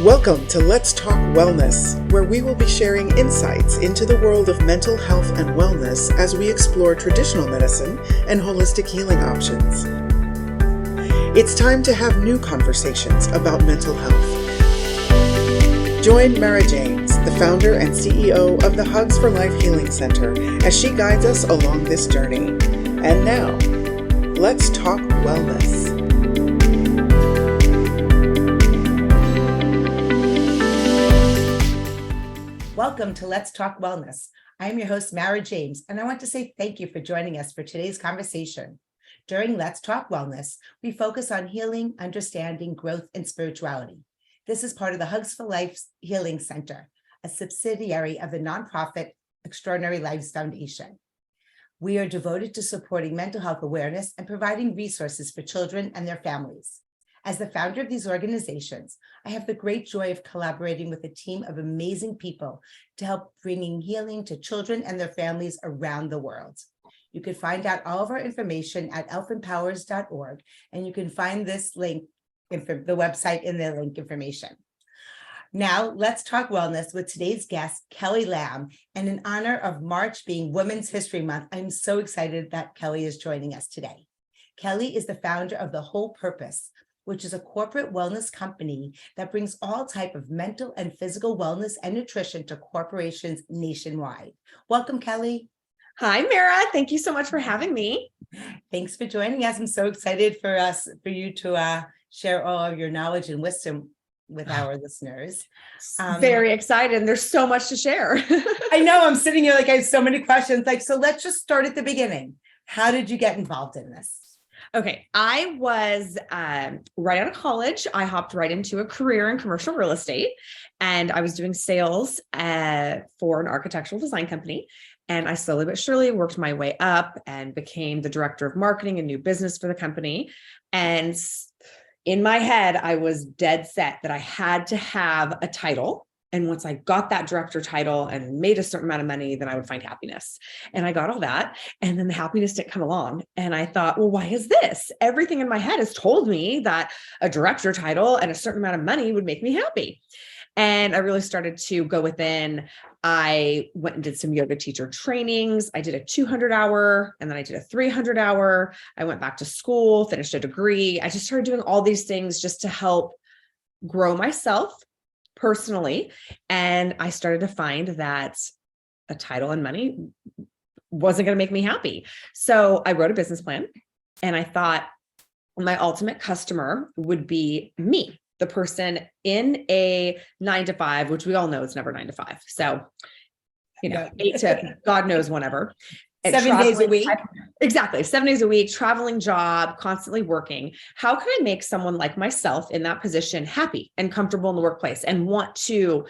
Welcome to Let's Talk Wellness, where we will be sharing insights into the world of mental health and wellness as we explore traditional medicine and holistic healing options. It's time to have new conversations about mental health. Join Mara James, the founder and CEO of the Hugs for Life Healing Center, as she guides us along this journey. And now, let's talk wellness. Welcome to Let's Talk Wellness. I am your host, Mara James, and I want to say thank you for joining us for today's conversation. During Let's Talk Wellness, we focus on healing, understanding, growth, and spirituality. This is part of the Hugs for Life Healing Center, a subsidiary of the nonprofit Extraordinary Lives Foundation. We are devoted to supporting mental health awareness and providing resources for children and their families. As the founder of these organizations, I have the great joy of collaborating with a team of amazing people to help bringing healing to children and their families around the world. You can find out all of our information at elfempowers.org, and you can find this link, the website in the link information. Now, let's talk wellness with today's guest, Kelly Lam. And in honor of March being Women's History Month, I'm so excited that Kelly is joining us today. Kelly is the founder of The Whole Purpose, which is a corporate wellness company that brings all type of mental and physical wellness and nutrition to corporations nationwide. Welcome, Kelly. Hi, Mara. Thank you so much for having me. Thanks for joining us. I'm so excited for you to share all of your knowledge and wisdom with our listeners. Very excited. And there's so much to share. I know. I'm sitting here like I have so many questions. So let's just start at the beginning. How did you get involved in this? Okay, I was right out of college. I hopped right into a career in commercial real estate, and I was doing sales for an architectural design company. And I slowly but surely worked my way up and became the director of marketing and new business for the company. And in my head, I was dead set that I had to have a title. And once I got that director title and made a certain amount of money, then I would find happiness. And I got all that. And then the happiness didn't come along. And I thought, well, why is this? Everything in my head has told me that a director title and a certain amount of money would make me happy. And I really started to go within. I went and did some yoga teacher trainings. I did a 200-hour, and then I did a 300-hour. I went back to school, finished a degree. I just started doing all these things just to help grow myself personally. And I started to find that a title and money wasn't going to make me happy. So I wrote a business plan, and I thought my ultimate customer would be me, the person in a 9-to-5, which we all know it's never 9-to-5. So, 8 to God knows whenever. 7 days a week. Exactly. 7 days a week, traveling job, constantly working. How can I make someone like myself in that position happy and comfortable in the workplace and want to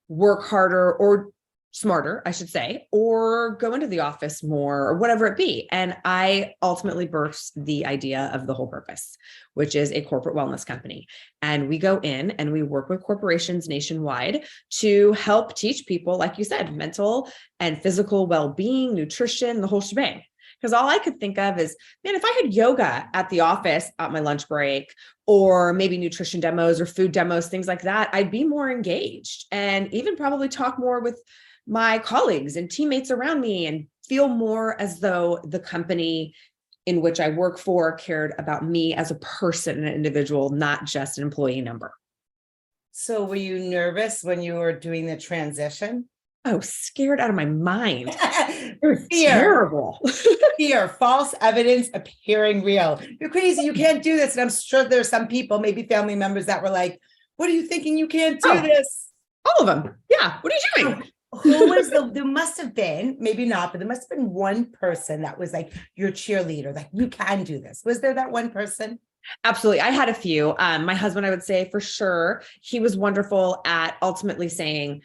work harder or smarter, I should say, or go into the office more or whatever it be? And I ultimately birthed the idea of The Whole Purpose, which is a corporate wellness company. And we go in and we work with corporations nationwide to help teach people, like you said, mental and physical well-being, nutrition, the whole shebang. Because all I could think of is, man, if I had yoga at the office at my lunch break, or maybe nutrition demos or food demos, things like that, I'd be more engaged and even probably talk more with my colleagues and teammates around me and feel more as though the company in which I work for cared about me as a person, an individual, not just an employee number. So were you nervous when you were doing the transition? Oh, scared out of my mind. It was terrible. Fear, false evidence appearing real. You're crazy. You can't do this. And I'm sure there's some people, maybe family members, that were like, what are you thinking? You can't do this. All of them. Yeah. What are you doing? Who was there must have been, maybe not, but there must have been one person that was like your cheerleader, like, you can do this. Was there that one person? Absolutely. I had a few. My husband, I would say for sure, he was wonderful at ultimately saying,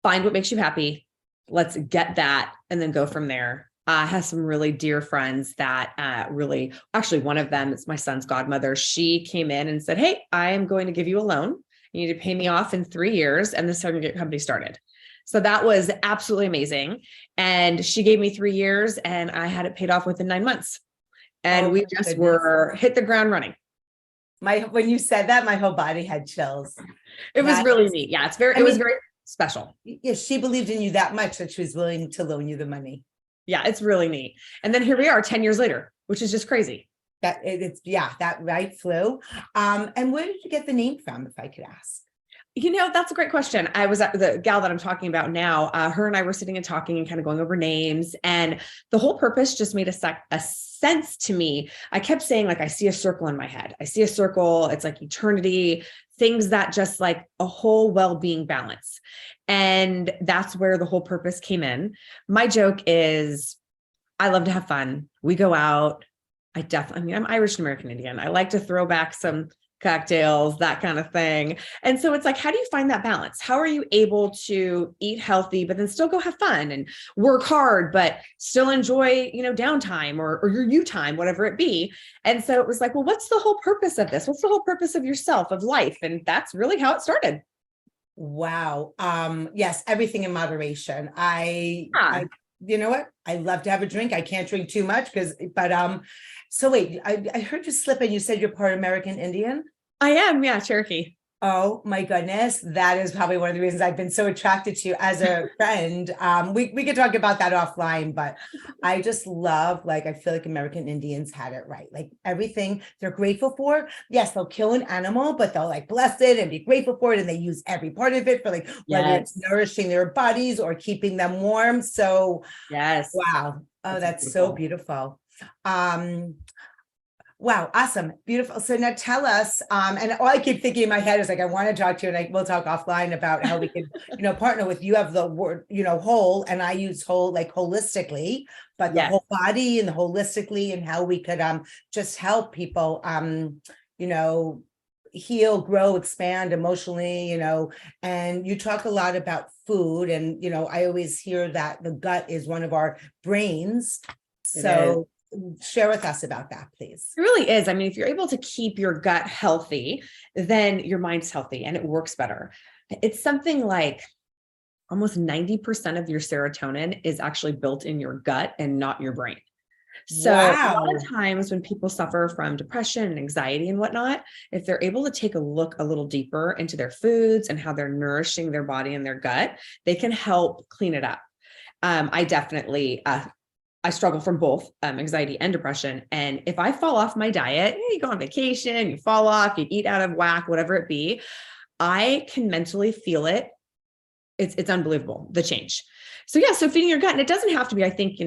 find what makes you happy. Let's get that and then go from there. I have some really dear friends that actually one of them is my son's godmother. She came in and said, hey, I am going to give you a loan. You need to pay me off in 3 years. And this is how we get your company started. So that was absolutely amazing. And she gave me 3 years and I had it paid off within 9 months. And we just hit the ground running. When you said that, my whole body had chills. It was That really is- neat. Yeah, it was very special. Yeah, she believed in you that much that she was willing to loan you the money. Yeah, it's really neat. And then here we are 10 years later, which is just crazy. That right flew. And where did you get the name from, if I could ask? That's a great question. I was at the gal that I'm talking about now. Her and I were sitting and talking and kind of going over names, and the whole purpose just made a sense to me. I kept saying, like, I see a circle in my head. I see a circle. It's like eternity, things that just like a whole well-being balance. And that's where the whole purpose came in. My joke is I love to have fun. We go out. I'm Irish and American Indian. I like to throw back some cocktails, that kind of thing. And so it's like, how do you find that balance? How are you able to eat healthy, but then still go have fun and work hard, but still enjoy, downtime or your you time, whatever it be. And so it was like, well, what's the whole purpose of this? What's the whole purpose of yourself, of life? And that's really how it started. Wow. Yes, everything in moderation. You know what? I love to have a drink. I can't drink too much so wait, I heard you slip and you said you're part American Indian. I am. Yeah. Cherokee. Oh my goodness. That is probably one of the reasons I've been so attracted to you as a friend. We could talk about that offline, but I just love, I feel like American Indians had it right. Like everything they're grateful for. Yes, they'll kill an animal, but they'll bless it and be grateful for it. And they use every part of it for whether it's nourishing their bodies or keeping them warm. So yes. Wow. Oh, that's so beautiful. Wow, awesome, beautiful. So now tell us, and all I keep thinking in my head is I want to talk to you, and we'll talk offline about how we can, partner with you. Have the word, whole, and I use whole, holistically, but the whole body and the holistically, and how we could just help people, heal, grow, expand emotionally, and you talk a lot about food, and I always hear that the gut is one of our brains. So share with us about that, please. It really is. I mean, if you're able to keep your gut healthy, then your mind's healthy and it works better. It's something like almost 90% of your serotonin is actually built in your gut and not your brain. So a lot of times when people suffer from depression and anxiety and whatnot, if they're able to take a look a little deeper into their foods and how they're nourishing their body and their gut, they can help clean it up. I struggle from both anxiety and depression. And if I fall off my diet, you go on vacation, you fall off, you eat out of whack, whatever it be, I can mentally feel it. It's unbelievable, the change. So feeding your gut, and it doesn't have to be, I think,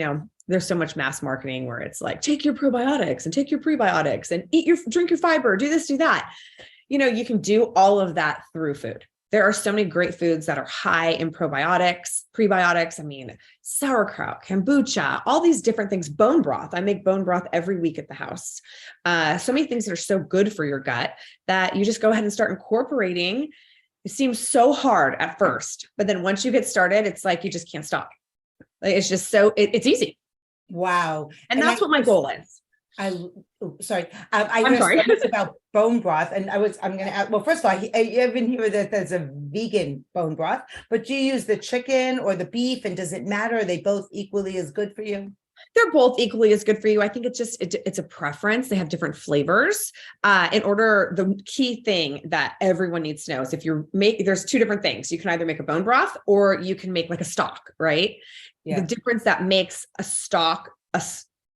there's so much mass marketing where it's like, take your probiotics and take your prebiotics and drink your fiber, do this, do that. You can do all of that through food. There are so many great foods that are high in probiotics, prebiotics. I mean, sauerkraut, kombucha, all these different things, bone broth. I make bone broth every week at the house. So many things that are so good for your gut that you just go ahead and start incorporating. It seems so hard at first, but then once you get started, it's like, you just can't stop. It's just it's easy. Wow. And that's what my goal is. I'm sorry. I'm sorry about bone broth, and I'm going to ask. Well, first of all, I even hear that there's a vegan bone broth, but do you use the chicken or the beef, and does it matter? Are they both equally as good for you? They're both equally as good for you. I think it's a preference. They have different flavors. The key thing that everyone needs to know is there's two different things. You can either make a bone broth or you can make a stock, right? Yeah. The difference that makes a stock,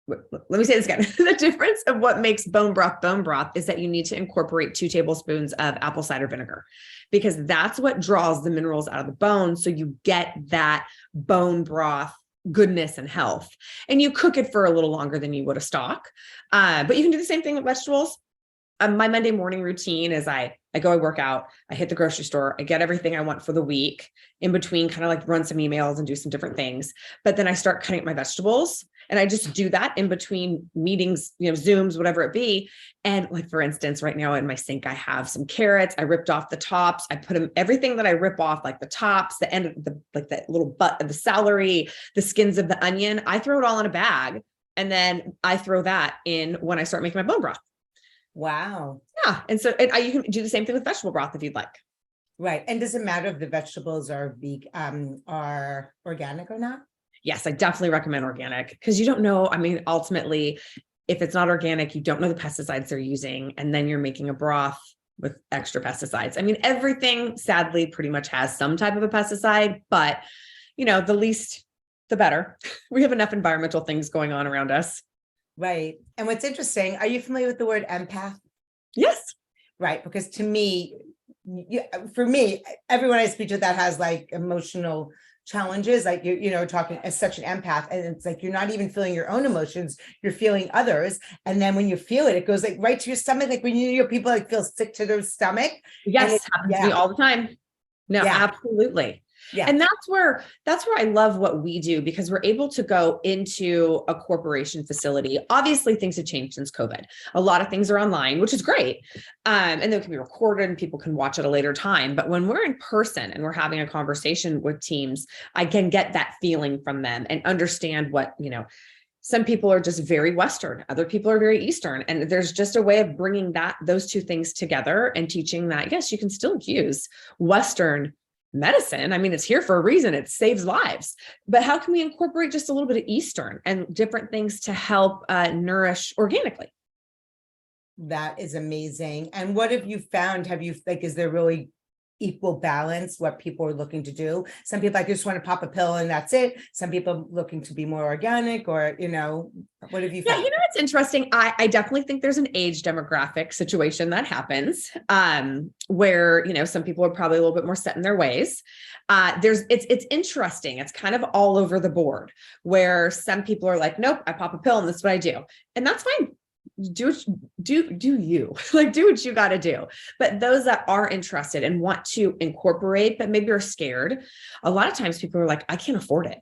let me say this again. The difference of what makes bone broth is that you need to incorporate 2 tablespoons of apple cider vinegar, because that's what draws the minerals out of the bone. So you get that bone broth goodness and health, and you cook it for a little longer than you would a stock. But you can do the same thing with vegetables. My Monday morning routine is I work out, I hit the grocery store, I get everything I want for the week, in between kind of run some emails and do some different things. But then I start cutting up my vegetables, and I just do that in between meetings, Zooms, whatever it be. And for instance, right now in my sink, I have some carrots. I ripped off the tops. I put everything that I rip off, the tops, the end of that little butt of the celery, the skins of the onion, I throw it all in a bag. And then I throw that in when I start making my bone broth. Wow. Yeah. And so you can do the same thing with vegetable broth if you'd like. Right. And does it matter if the vegetables are organic or not? Yes, I definitely recommend organic, because you don't know. I mean, ultimately, if it's not organic, you don't know the pesticides they're using, and then you're making a broth with extra pesticides. I mean, everything sadly pretty much has some type of a pesticide, but the least, the better. We have enough environmental things going on around us. Right. And what's interesting, are you familiar with the word empath? Yes. Right. Because to me, for me, everyone I speak to that has like emotional challenges, like talking as such an empath, and it's like you're not even feeling your own emotions, you're feeling others, and then when you feel it, it goes like right to your stomach, like when people like feel sick to their stomach. Yes, happens to me all the time. No, absolutely. Yeah. And that's where I love what we do, because we're able to go into a corporation facility. Obviously, things have changed since COVID. A lot of things are online, which is great. And they can be recorded and people can watch at a later time. But when we're in person and we're having a conversation with teams, I can get that feeling from them and understand what, some people are just very Western, other people are very Eastern. And there's just a way of bringing those two things together and teaching that, yes, you can still use Western medicine. I mean, it's here for a reason. It saves lives. But how can we incorporate just a little bit of Eastern and different things to help nourish organically? That is amazing. And what have you found? Is there really equal balance what people are looking to do? Some people just want to pop a pill and that's it. Some people looking to be more organic, or what have you found? Yeah, it's interesting. I definitely think there's an age demographic situation that happens where some people are probably a little bit more set in their ways. It's interesting. It's kind of all over the board, where some people are like, nope, I pop a pill and this is what I do, and that's fine. Do you like do what you got to do. But those that are interested and want to incorporate, but maybe are scared, a lot of times people are like, I can't afford it.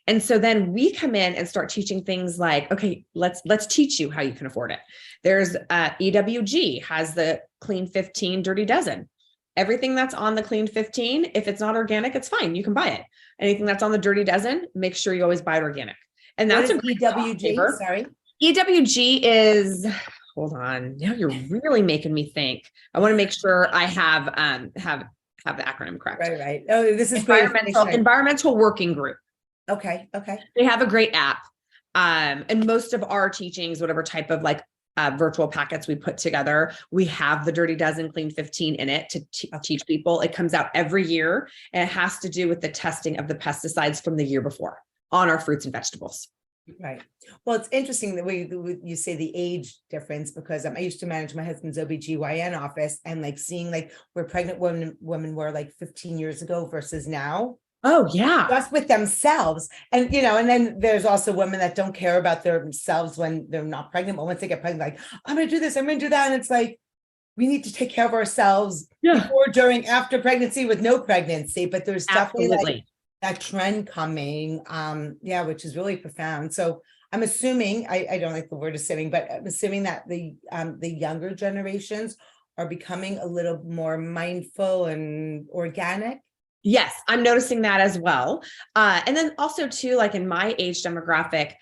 And so then we come in and start teaching things like, okay, let's teach you how you can afford it. There's EWG has the Clean 15 Dirty Dozen. Everything that's on the Clean 15, if it's not organic, it's fine. You can buy it. Anything that's on the Dirty Dozen, make sure you always buy it organic. And that's a EWG. Sorry. EWG is, hold on. Now you're really making me think. I want to make sure I have the acronym correct. Right. Oh, this is environmental working group. Okay. They have a great app. And most of our teachings, whatever type of virtual packets we put together, we have the Dirty Dozen Clean 15 in it to teach people. It comes out every year, and it has to do with the testing of the pesticides from the year before on our fruits and vegetables. Right. Well, it's interesting the way you say the age difference, because I used to manage my husband's OBGYN office, and seeing where pregnant women were 15 years ago versus now. Oh yeah. Just with themselves. And, and then there's also women that don't care about themselves when they're not pregnant, but once they get pregnant, I'm going to do this, I'm going to do that. And it's we need to take care of ourselves before, during, after pregnancy, with no pregnancy. But there's definitely that trend coming, which is really profound. So I'm assuming, I don't like the word assuming, but I'm assuming that the younger generations are becoming a little more mindful and organic. Yes, I'm noticing that as well. And then also too, in my age demographic,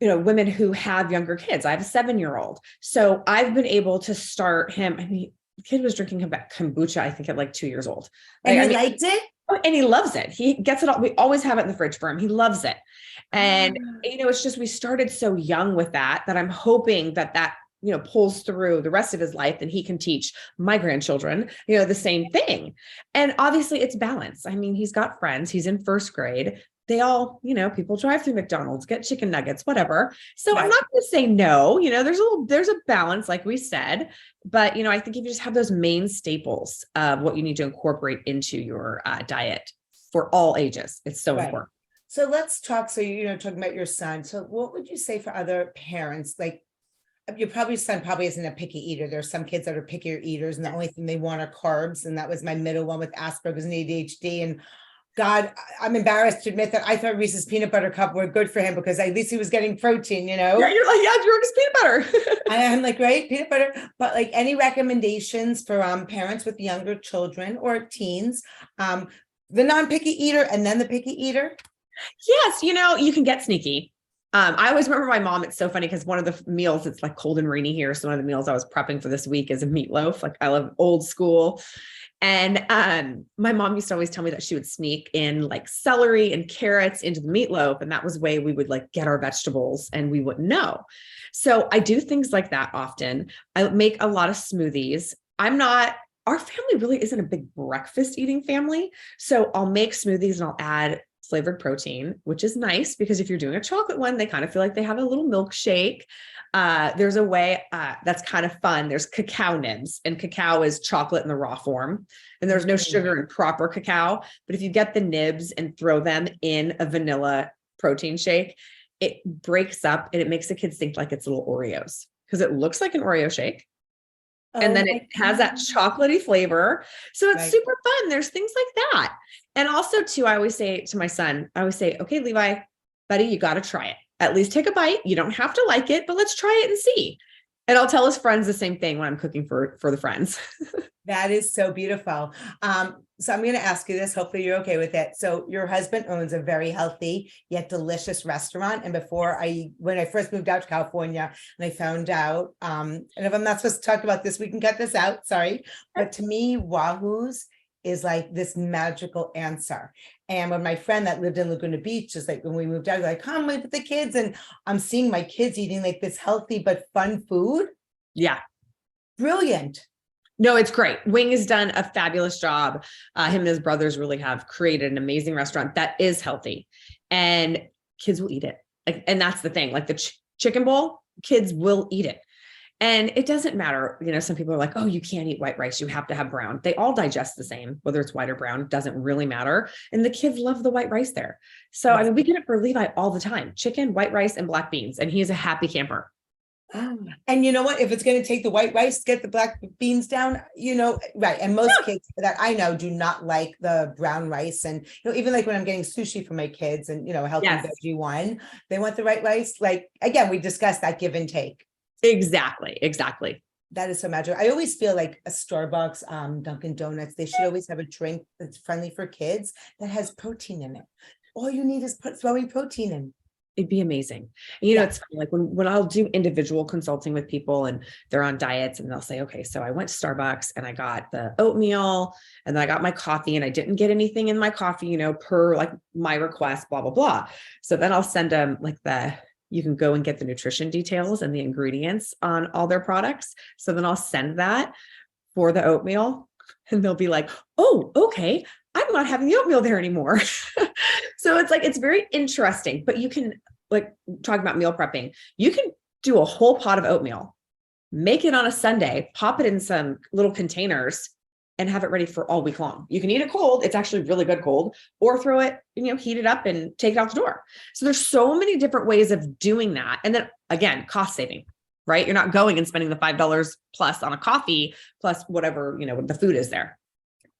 women who have younger kids. I have a 7-year-old. So I've been able to start him. I mean, the kid was drinking kombucha, I think, at 2 years old. And he liked it? And he loves it. He gets it all. We always have it in the fridge for him. He loves it. And, it's just, we started so young with that I'm hoping that pulls through the rest of his life, and he can teach my grandchildren, the same thing. And obviously it's balance. I mean, he's got friends, he's in first grade. They all, people drive through McDonald's, get chicken nuggets, whatever. So I'm not going to say no, there's a balance, like we said, but, I think if you just have those main staples of what you need to incorporate into your diet for all ages, it's so important. So let's talk. So, talking about your son. So what would you say for other parents? Your son probably isn't a picky eater. There's some kids that are pickier eaters, and the only thing they want are carbs. And that was my middle one with Asperger's and ADHD. And God, I'm embarrassed to admit that I thought Reese's peanut butter cup were good for him, because at least he was getting protein, Yeah, you're just peanut butter. I'm right, peanut butter. But any recommendations for parents with younger children or teens, the non-picky eater and then the picky eater? Yes, you can get sneaky. I always remember my mom. It's so funny because one of the meals, it's cold and rainy here. So one of the meals I was prepping for this week is a meatloaf. I love old school. And my mom used to always tell me that she would sneak in like celery and carrots into the meatloaf. And that was the way we would like get our vegetables and we wouldn't know. So I do things like that often. I make a lot of smoothies. Our family really isn't a big breakfast eating family. So I'll make smoothies and I'll add flavored protein, which is nice because if you're doing a chocolate one, they kind of feel like they have a little milkshake. There's a way that's kind of fun. There's cacao nibs, and cacao is chocolate in the raw form, and there's no sugar in proper cacao. But if you get the nibs and throw them in a vanilla protein shake, it breaks up and it makes the kids think like it's little Oreos because it looks like an Oreo shake. And then it has that chocolatey flavor. So it's super fun. There's things like that. And also too, I always say to my son, okay, Levi, buddy, you got to try it. At least take a bite. You don't have to like it, but let's try it and see. And I'll tell his friends the same thing when I'm cooking for the friends. That is so beautiful. So I'm going to ask you this. Hopefully you're okay with it. So your husband owns a very healthy yet delicious restaurant. And when I first moved out to California and I found out, and if I'm not supposed to talk about this, we can cut this out. Sorry. But to me, Wahoo's is like this magical answer. And when my friend that lived in Laguna Beach, is like when we moved out, like, come with the kids. And I'm seeing my kids eating like this healthy but fun food. Yeah. Brilliant. No, it's great. Wing has done a fabulous job. Him and his brothers really have created an amazing restaurant that is healthy and kids will eat it. And that's the thing, like the chicken bowl, kids will eat it. And it doesn't matter. Some people are like, oh, you can't eat white rice. You have to have brown. They all digest the same, whether it's white or brown, doesn't really matter. And the kids love the white rice there. So, I mean, we get it for Levi all the time, chicken, white rice, and black beans. And he's a happy camper. And you know what? If it's going to take the white rice, get the black beans down, right. And most kids that I know do not like the brown rice. And, even like when I'm getting sushi for my kids and, healthy veggie one, they want the white rice. Like, again, we discussed that give and take. Exactly. That is so magical. I always feel like a Starbucks, Dunkin' Donuts, they should always have a drink that's friendly for kids that has protein in it. All you need is throwing protein in. It'd be amazing. And, it's funny, like when I'll do individual consulting with people and they're on diets and they'll say, okay, so I went to Starbucks and I got the oatmeal and then I got my coffee and I didn't get anything in my coffee, per like my request, blah, blah, blah. So then I'll send them like you can go and get the nutrition details and the ingredients on all their products. So then I'll send that for the oatmeal and they'll be like, oh, okay, I'm not having the oatmeal there anymore. So it's very interesting, but you can like talk about meal prepping. You can do a whole pot of oatmeal, make it on a Sunday, pop it in some little containers and have it ready for all week long. You can eat it cold. It's actually really good cold, or throw it, heat it up and take it out the door. So there's so many different ways of doing that. And then again, cost saving, right? You're not going and spending the $5 plus on a coffee plus whatever, the food is there.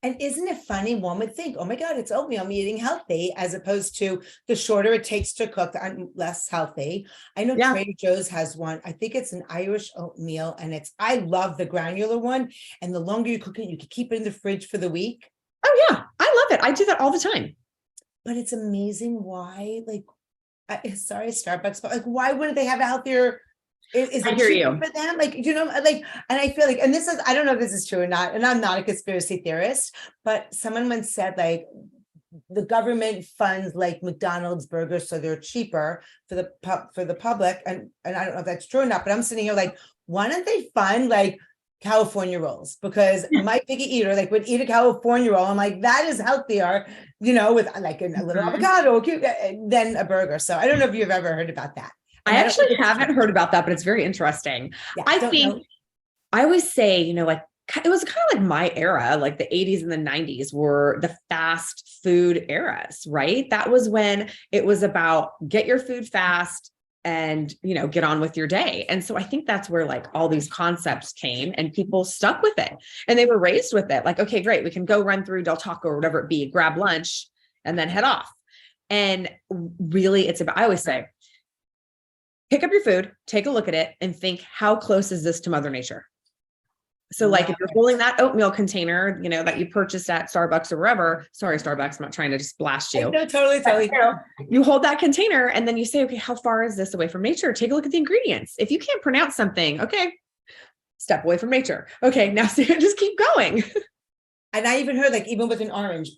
And isn't it funny? One would think, oh my God, it's oatmeal, I'm eating healthy, as opposed to the shorter it takes to cook, I'm less healthy. I know Trader Joe's has one. I think it's an Irish oatmeal and I love the granular one. And the longer you cook it, you can keep it in the fridge for the week. Oh yeah. I love it. I do that all the time. But it's amazing why, sorry, Starbucks, but like, why wouldn't they have a healthier? Is it cheaper for them? And I feel like, and I don't know if this is true or not, and I'm not a conspiracy theorist, but someone once said like the government funds like McDonald's burgers, so they're cheaper for the public. And I don't know if that's true or not, but I'm sitting here like, why don't they fund like California rolls? Because my picky eater would eat a California roll. I'm like, that is healthier, with like a little avocado than a burger. So I don't know if you've ever heard about that. I actually haven't heard about that, but it's very interesting. Yeah, I always say, it was kind of like my era, like the 80s and the 90s were the fast food eras, right? That was when it was about get your food fast and, get on with your day. And so I think that's where like all these concepts came and people stuck with it and they were raised with it. Like, okay, great. We can go run through Del Taco or whatever it be, grab lunch and then head off. And really I always say, pick up your food, take a look at it and think, how close is this to Mother Nature? So like if you're holding that oatmeal container, that you purchased at Starbucks or wherever, sorry, Starbucks, I'm not trying to just blast you. No, totally. You hold that container and then you say, okay, how far is this away from nature? Take a look at the ingredients. If you can't pronounce something, okay, step away from nature. Okay, now just keep going. And I even heard, like, even with an orange,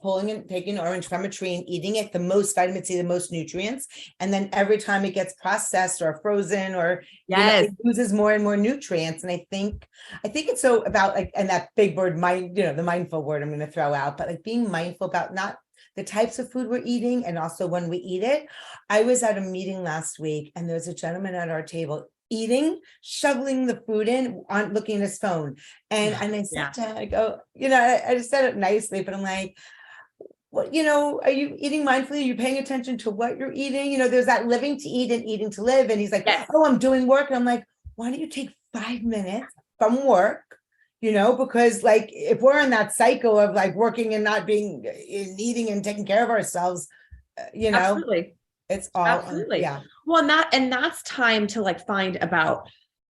taking an orange from a tree and eating it, the most vitamin C, the most nutrients. And then every time it gets processed or frozen or, Yes. it loses more and more nutrients. And I think it's so about, like, and that big word, mind, the mindful word I'm going to throw out, but like being mindful about not the types of food we're eating and also when we eat it. I was at a meeting last week and there was a gentleman at our table eating, shoveling the food in, on looking at his phone. And I sat down, I go, I just said it nicely, but I'm like, well, are you eating mindfully? Are you paying attention to what you're eating? There's that living to eat and eating to live. And he's like, Yes. oh, I'm doing work. And I'm like, why don't you take 5 minutes from work? Because like, if we're in that cycle of like working and not being in eating and taking care of ourselves, Absolutely. it's all, Absolutely. yeah. Well, that's time to like find about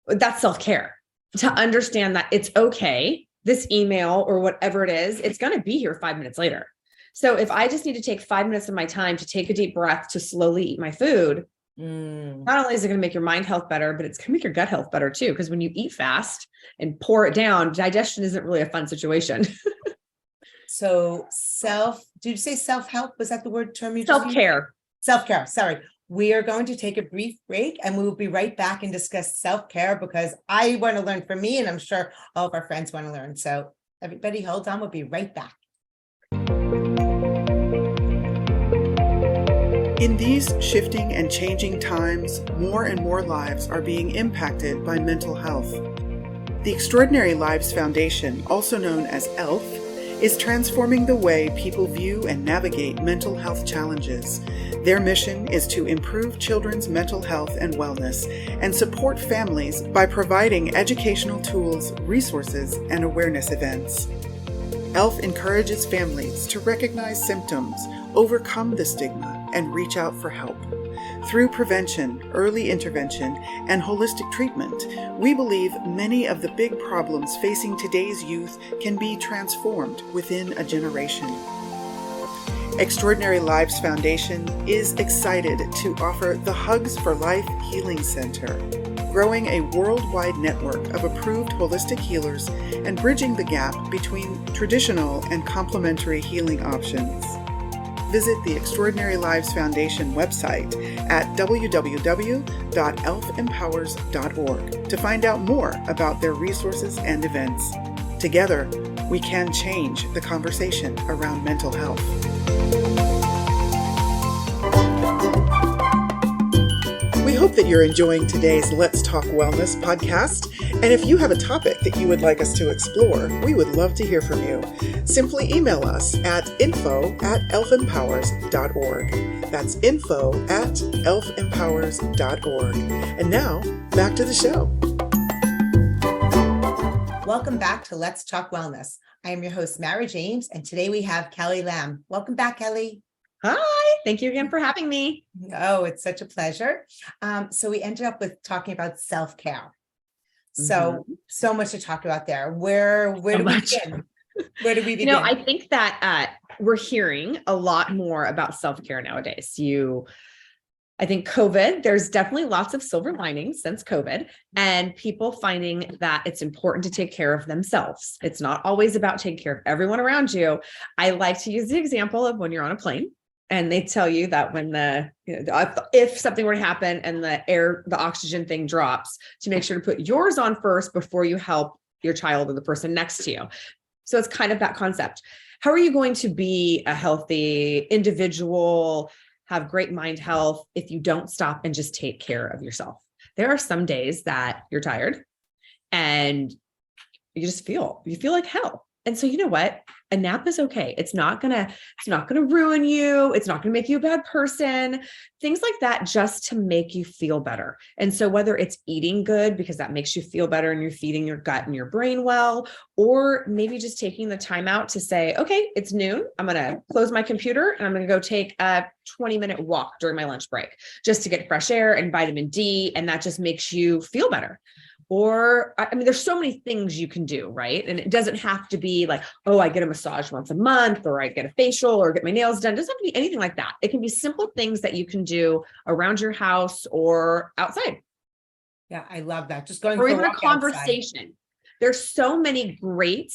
that's self-care, to understand that it's okay. This email or whatever it is, it's going to be here 5 minutes later. So if I just need to take 5 minutes of my time to take a deep breath, to slowly eat my food, not only is it going to make your mind health better, but it's going to make your gut health better too. Because when you eat fast and pour it down, digestion isn't really a fun situation. So did you say self-help? Was that the word term you just used? Self-care. Self-care. Sorry. We are going to take a brief break and we will be right back and discuss self-care because I want to learn from me and I'm sure all of our friends want to learn. So everybody hold on. We'll be right back. In these shifting and changing times, more and more lives are being impacted by mental health. The Extraordinary Lives Foundation, also known as ELF, is transforming the way people view and navigate mental health challenges. Their mission is to improve children's mental health and wellness and support families by providing educational tools, resources, and awareness events. ELF encourages families to recognize symptoms, overcome the stigma, and reach out for help. Through prevention, early intervention, and holistic treatment, we believe many of the big problems facing today's youth can be transformed within a generation. Extraordinary Lives Foundation is excited to offer the Hugs for Life Healing Center, growing a worldwide network of approved holistic healers and bridging the gap between traditional and complementary healing options. Visit the Extraordinary Lives Foundation website at www.elfempowers.org to find out more about their resources and events. Together, we can change the conversation around mental health. We hope that you're enjoying today's Let's Talk Wellness podcast. And if you have a topic that you would like us to explore, we would love to hear from you. Simply email us at info@elfempowers.org. That's info@elfempowers.org. And now, back to the show. Welcome back to Let's Talk Wellness. I am your host, Mara James, and today we have Kelly Lam. Welcome back, Kelly. Hi, thank you again for having me. Oh, it's such a pleasure. So we ended up with talking about self-care. So much to talk about there. Where do we begin? Where do we begin? I think that we're hearing a lot more about self-care nowadays. I think COVID, there's definitely lots of silver linings since COVID and people finding that it's important to take care of themselves. It's not always about taking care of everyone around you. I like to use the example of when you're on a plane and they tell you that when if something were to happen and the oxygen thing drops, to make sure to put yours on first before you help your child or the person next to you. So it's kind of that concept. How are you going to be a healthy individual, have great mind health if you don't stop and just take care of yourself? There are some days that you're tired and you feel like hell. And so you know what? A nap is okay. It's not gonna ruin you. It's not gonna make you a bad person. Things like that just to make you feel better. And so whether it's eating good because that makes you feel better and you're feeding your gut and your brain well, or maybe just taking the time out to say, okay, it's noon. I'm gonna close my computer and I'm gonna go take a 20-minute walk during my lunch break just to get fresh air and vitamin D. And that just makes you feel better. Or, there's so many things you can do, right? And it doesn't have to be like, oh, I get a massage once a month, or I get a facial or get my nails done. It doesn't have to be anything like that. It can be simple things that you can do around your house or outside. Yeah, I love that. Just going or for even a a walk conversation. Outside. There's so many great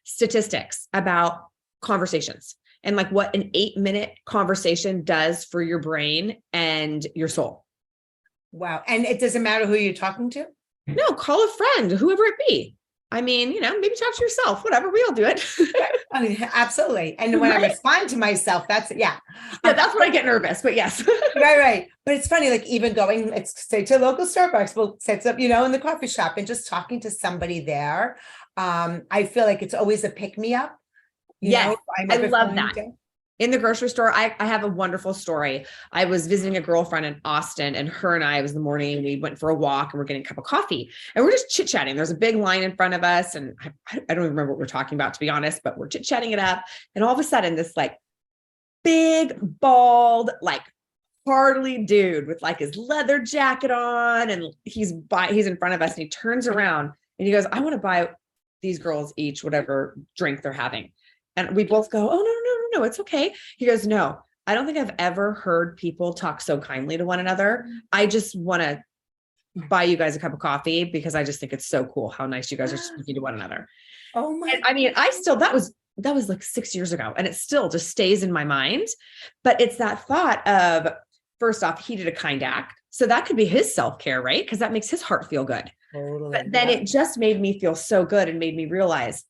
statistics about conversations and like what an 8-minute conversation does for your brain and your soul. Wow. And it doesn't matter who you're talking to? No, call a friend, whoever it be. I mean, maybe talk to yourself, whatever, we all do it. I mean, absolutely. And when I respond to myself, that's, yeah, that's when I get nervous, but yes. Right. But it's funny, like even going, let's say to a local Starbucks, we'll set up, in the coffee shop and just talking to somebody there. I feel like it's always a pick me up. Yes, I love that. In the grocery store, I have a wonderful story. I was visiting a girlfriend in Austin, and her and I, it was the morning, we went for a walk and we're getting a cup of coffee and we're just chit-chatting. There's a big line in front of us. And I don't even remember what we're talking about, to be honest, but we're chit-chatting it up. And all of a sudden this like big, bald, like hardly dude with like his leather jacket on, and he's in front of us, and he turns around and he goes, I want to buy these girls each whatever drink they're having. And we both go, oh, no, it's okay. He goes, no, I don't think I've ever heard people talk so kindly to one another. I just want to buy you guys a cup of coffee because I just think it's so cool how nice you guys are speaking to one another. Oh my! And I mean, that was like 6 years ago, and it still just stays in my mind. But it's that thought of, first off, he did a kind act. So that could be his self-care, right? Because that makes his heart feel good. Totally. But then it just made me feel so good and made me realize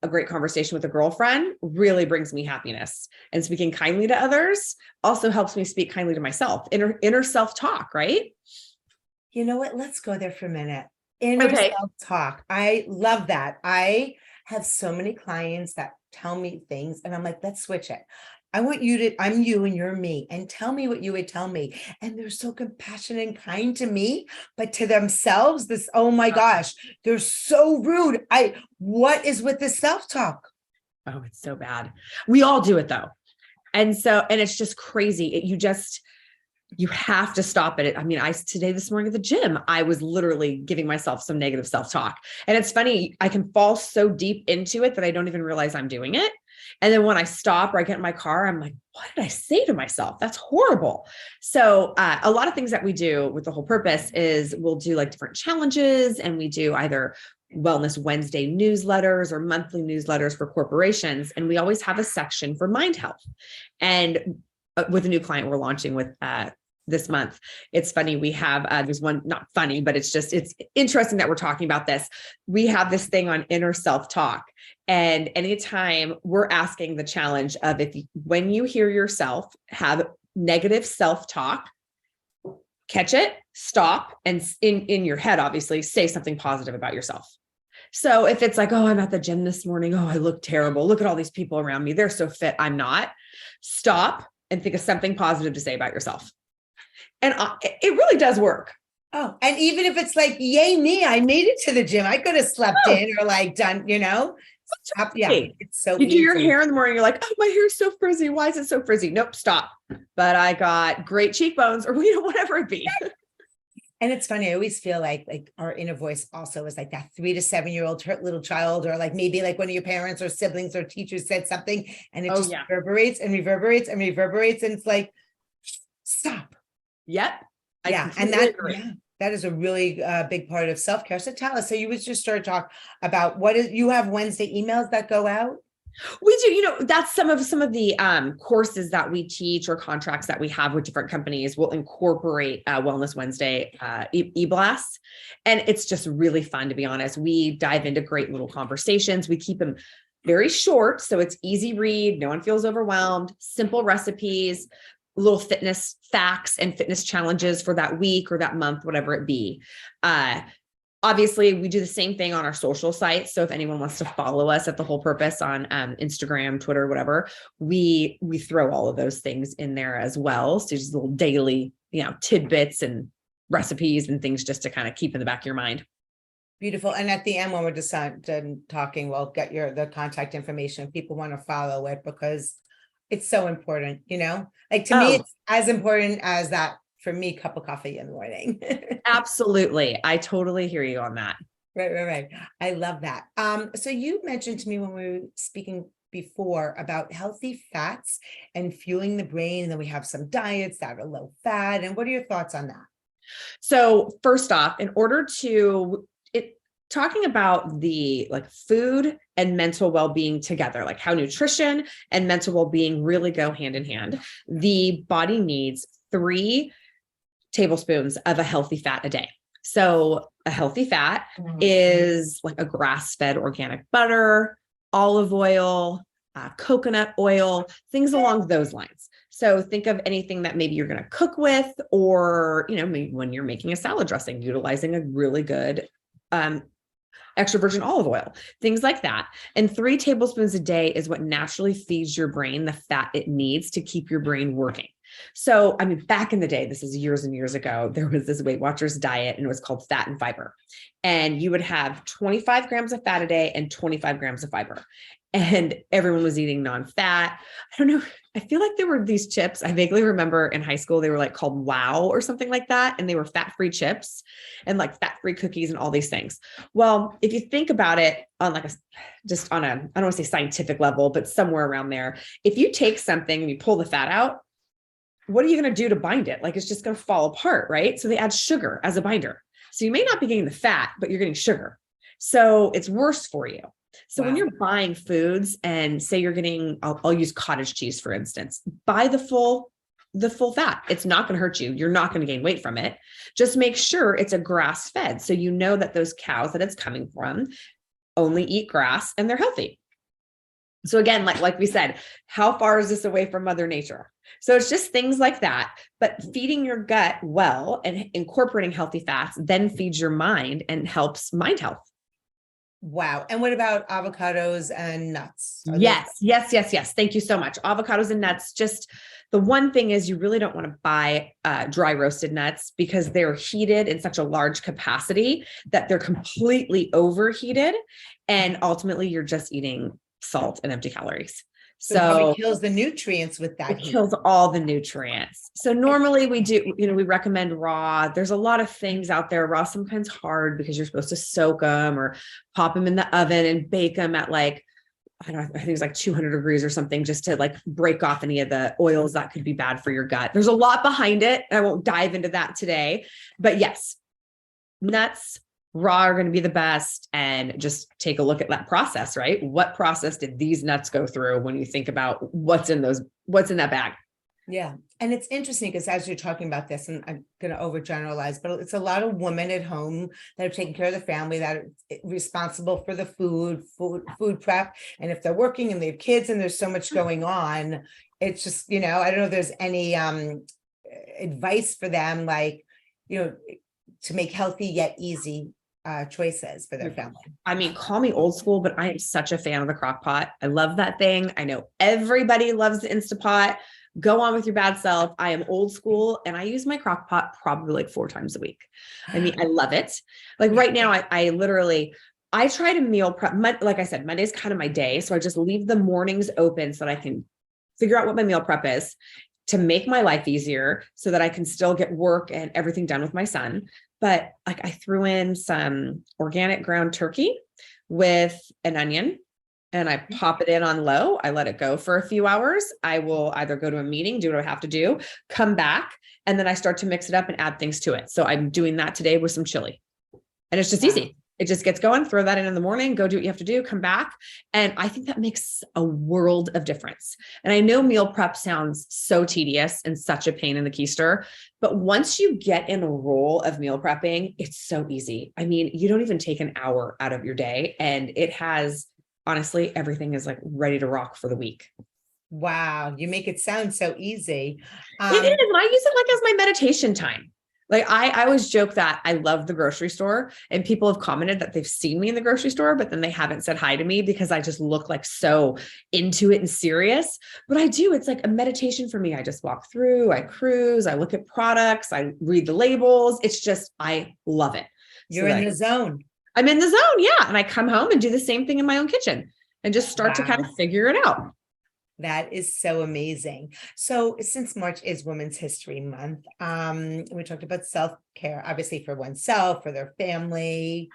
a great conversation with a girlfriend really brings me happiness, and speaking kindly to others also helps me speak kindly to myself. Inner self-talk, right? You know what? Let's go there for a minute. Inner self-talk. I love that. I have so many clients that tell me things and I'm like, let's switch it. I'm you and you're me, and tell me what you would tell me. And they're so compassionate and kind to me, but to themselves, oh my gosh, they're so rude. What is with this self-talk? Oh, it's so bad. We all do it though. And it's just crazy. You have to stop it. I mean, this morning at the gym, I was literally giving myself some negative self-talk. And it's funny, I can fall so deep into it that I don't even realize I'm doing it. And then when I stop or I get in my car, I'm like, what did I say to myself? That's horrible. So a lot of things that we do with the whole purpose is we'll do like different challenges, and we do either Wellness Wednesday newsletters or monthly newsletters for corporations. And we always have a section for mind health. And with a new client we're launching with this month, it's funny. We have, there's one, not funny, but it's interesting that we're talking about this. We have this thing on inner self-talk. And anytime we're asking the challenge of when you hear yourself have negative self-talk, catch it, stop, and in your head, obviously, say something positive about yourself. So if it's like, oh, I'm at the gym this morning. Oh, I look terrible. Look at all these people around me. They're so fit. I'm not. Stop and think of something positive to say about yourself. And it really does work. Oh, and even if it's like, yay, me, I made it to the gym. I could have slept in or like done, Stop. Yeah, it's so You do your hair in the morning. You're like, oh, my hair's so frizzy. Why is it so frizzy? Nope, stop. But I got great cheekbones, or whatever it be. And it's funny. I always feel like our inner voice also is like that 3 to 7 year old little child, or like maybe like one of your parents or siblings or teachers said something, and it reverberates and reverberates and reverberates. And it's like, stop. Yep. And that is a really big part of self-care. So tell us, so you would just start talk about you have Wednesday emails that go out? We do, that's some of the courses that we teach or contracts that we have with different companies will incorporate Wellness Wednesday e-blasts. And it's just really fun, to be honest. We dive into great little conversations. We keep them very short, so it's easy read. No one feels overwhelmed, simple recipes, little fitness facts and fitness challenges for that week or that month, whatever it be. Obviously, we do the same thing on our social sites. So if anyone wants to follow us at The Whole Purpose on Instagram, Twitter, whatever, we throw all of those things in there as well. So just little daily, tidbits and recipes and things just to kind of keep in the back of your mind. Beautiful. And at the end, when we're just done talking, we'll get the contact information if people want to follow it, because it's so important, like to me, it's as important as that, for me, cup of coffee in the morning. Absolutely. I totally hear you on that. Right. I love that. So you mentioned to me when we were speaking before about healthy fats and fueling the brain. And then we have some diets that are low fat. And what are your thoughts on that? So first off, talking about the like food and mental well-being together, like how nutrition and mental well-being really go hand in hand. The body needs 3 tablespoons of a healthy fat a day. So a healthy fat is like a grass-fed organic butter, olive oil, coconut oil, things along those lines. So think of anything that maybe you're going to cook with, or, maybe when you're making a salad dressing, utilizing a really good extra virgin olive oil, things like that. And 3 tablespoons a day is what naturally feeds your brain the fat it needs to keep your brain working. So, back in the day, this is years and years ago, there was this Weight Watchers diet and it was called fat and fiber. And you would have 25 grams of fat a day and 25 grams of fiber. And everyone was eating non-fat. I don't know. I feel like there were these chips. I vaguely remember in high school, they were like called Wow or something like that. And they were fat-free chips and like fat-free cookies and all these things. Well, if you think about it on like I don't want to say scientific level, but somewhere around there, if you take something and you pull the fat out, what are you going to do to bind it? Like it's just going to fall apart, right? So they add sugar as a binder. So you may not be getting the fat, but you're getting sugar. So it's worse for you. So when you're buying foods and say you're getting, I'll use cottage cheese, for instance, buy the full fat. It's not going to hurt you. You're not going to gain weight from it. Just make sure it's a grass fed. So you know that those cows that it's coming from only eat grass and they're healthy. So again, like we said, how far is this away from Mother Nature? So it's just things like that, but feeding your gut well and incorporating healthy fats then feeds your mind and helps mind health. Wow. And what about avocados and nuts? Yes. Thank you so much. Avocados and nuts. Just the one thing is you really don't want to buy dry roasted nuts because they're heated in such a large capacity that they're completely overheated. And ultimately you're just eating salt and empty calories. So it kills the nutrients with that. It kills all the nutrients. So normally we do, we recommend raw. There's a lot of things out there. Raw sometimes hard because you're supposed to soak them or pop them in the oven and bake them at like, I think it's like 200 degrees or something, just to like break off any of the oils that could be bad for your gut. There's a lot behind it. I won't dive into that today, but yes, nuts, raw are going to be the best. And just take a look at that process, right? What process did these nuts go through when you think about what's in that bag? Yeah. And it's interesting because as you're talking about this, and I'm going to overgeneralize, but it's a lot of women at home that are taking care of the family, that are responsible for the food prep. And if they're working and they have kids and there's so much going on, it's just, I don't know if there's any advice for them, like, to make healthy yet easy choices for their family. Call me old school, but I am such a fan of the crock pot. I love that thing. I know everybody loves the Instapot. Go on with your bad self. I am old school and I use my crock pot probably like 4 times a week. I love it. Like right now, I try to meal prep. Like I said, Monday's kind of my day. So I just leave the mornings open so that I can figure out what my meal prep is to make my life easier so that I can still get work and everything done with my son. But like I threw in some organic ground turkey with an onion and I pop it in on low. I let it go for a few hours. I will either go to a meeting, do what I have to do, come back, and then I start to mix it up and add things to it. So I'm doing that today with some chili. And it's just easy. It just gets going, throw that in the morning, go do what you have to do, come back. And I think that makes a world of difference. And I know meal prep sounds so tedious and such a pain in the keister, but once you get in a role of meal prepping, it's so easy. You don't even take an hour out of your day, and it has, honestly, everything is like ready to rock for the week. Wow. You make it sound so easy. It is. And I use it like as my meditation time. Like I always joke that I love the grocery store, and people have commented that they've seen me in the grocery store, but then they haven't said hi to me because I just look like so into it and serious. But I do. It's like a meditation for me. I just walk through, I cruise, I look at products, I read the labels. It's just, I love it. You're in the zone. I'm in the zone. Yeah. And I come home and do the same thing in my own kitchen and just start to kind of figure it out. That is so amazing. So since March is Women's History Month, we talked about self-care, obviously for oneself, for their family.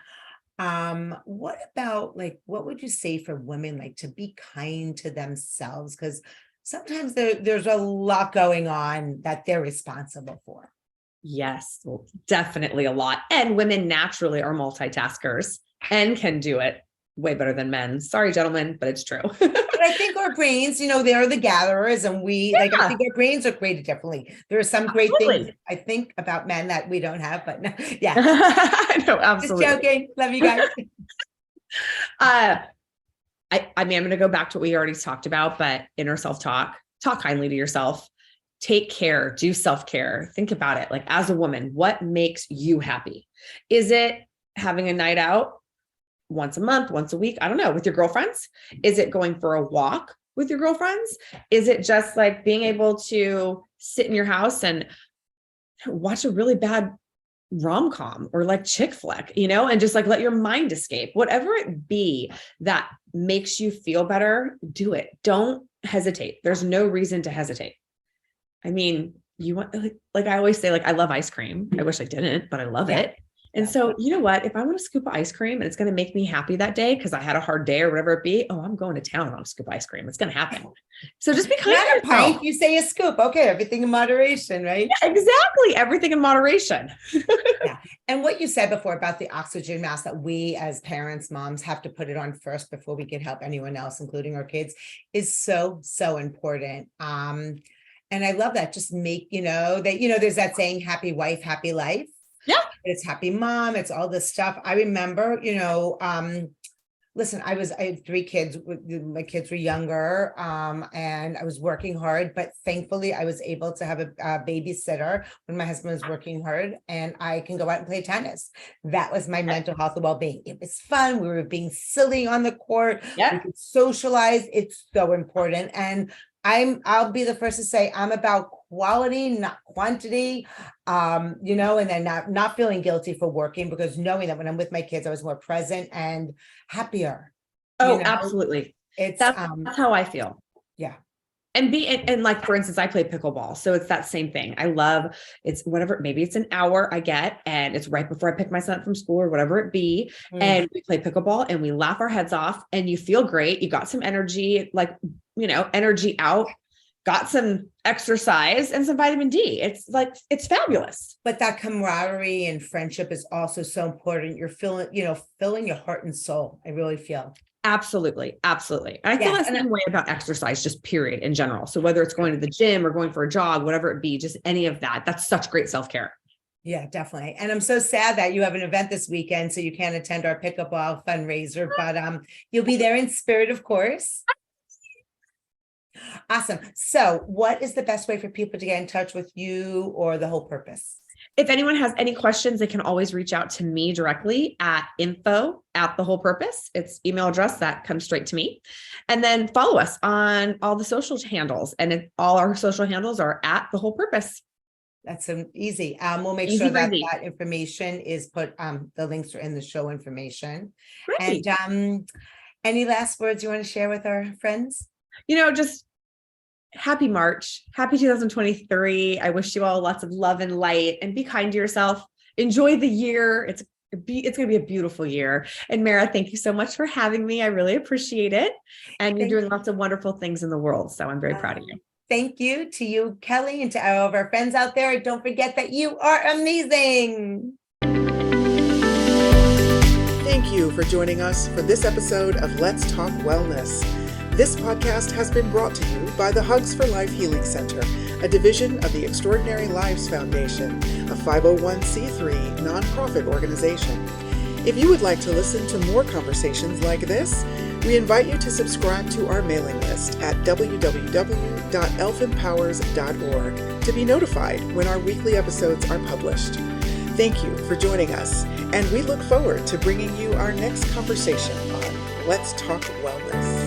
What about what would you say for women, to be kind to themselves? Because sometimes there's a lot going on that they're responsible for. Yes, well, definitely a lot. And women naturally are multitaskers. and can do it way better than men. Sorry, gentlemen, but it's true. But I think our brains, they're the gatherers, and I think our brains are created differently. There are some great things I think about men that we don't have, but no, yeah. No, absolutely. Just joking. Love you guys. I mean, I'm going to go back to what we already talked about, but inner self-talk, talk kindly to yourself, take care, do self-care. Think about it. Like, as a woman, what makes you happy? Is it having a night out once a month, once a week? I don't know, with your girlfriends? Is it going for a walk with your girlfriends? Is it just like being able to sit in your house and watch a really bad rom-com or like chick flick, and just like let your mind escape? Whatever it be that makes you feel better, do it. Don't hesitate. There's no reason to hesitate. I mean, you want, like I always say, like, I love ice cream. I wish I didn't, but I love it. And so, you know what, if I want a scoop of ice cream and it's going to make me happy that day, because I had a hard day or whatever it be, I'm going to town on a scoop of ice cream. It's going to happen. So just be kind Not of a pint, you say a scoop. Okay. Everything in moderation, right? Yeah, exactly. Everything in moderation. Yeah. And what you said before about the oxygen mask, that we as parents, moms, have to put it on first before we can help anyone else, including our kids, is so, so important. And I love that. Just make, there's that saying, happy wife, happy life. Yeah. It's happy mom. It's all this stuff. I remember, listen, I had 3 kids. My kids were younger, and I was working hard, but thankfully I was able to have a babysitter when my husband was working hard, and I can go out and play tennis. That was my mental health and well-being. It was fun. We were being silly on the court. Yeah. We could socialize. It's so important. And I'll be the first to say I'm about quality, not quantity, and then not feeling guilty for working, because knowing that when I'm with my kids, I was more present and happier. Oh, absolutely. That's how I feel. Yeah. And like, for instance, I play pickleball. So it's that same thing. I love it's whatever, maybe it's an hour I get, and it's right before I pick my son up from school or whatever it be. And we play pickleball and we laugh our heads off, and you feel great. You got some energy, like, energy out, got some exercise and some vitamin D. It's fabulous. But that camaraderie and friendship is also so important. You're filling your heart and soul. I really feel. Absolutely. Absolutely. And I feel the same way about exercise, just period in general. So whether it's going to the gym or going for a jog, whatever it be, just any of that, that's such great self-care. Yeah, definitely. And I'm so sad that you have an event this weekend, so you can't attend our pickleball fundraiser, but you'll be there in spirit, of course. Awesome. So what is the best way for people to get in touch with you or the Whole Purpose? If anyone has any questions, they can always reach out to me directly at info@thewholepurpose. It's email address that comes straight to me. And then follow us on all the social handles. And all our social handles are at The Whole Purpose. That's easy. We'll make sure that information is put, the links are in the show information. Right. And any last words you want to share with our friends? Just happy March, happy 2023. I wish you all lots of love and light, and be kind to yourself. Enjoy the year. It's going to be a beautiful year. And Mara, thank you so much for having me. I really appreciate it. And you're doing lots of wonderful things in the world. So I'm very proud of you. Thank you to you, Kelly, and to all of our friends out there. Don't forget that you are amazing. Thank you for joining us for this episode of Let's Talk Wellness. This podcast has been brought to you by the Hugs for Life Healing Center, a division of the Extraordinary Lives Foundation, a 501c3 nonprofit organization. If you would like to listen to more conversations like this, we invite you to subscribe to our mailing list at www.elfempowers.org to be notified when our weekly episodes are published. Thank you for joining us, and we look forward to bringing you our next conversation on Let's Talk Wellness.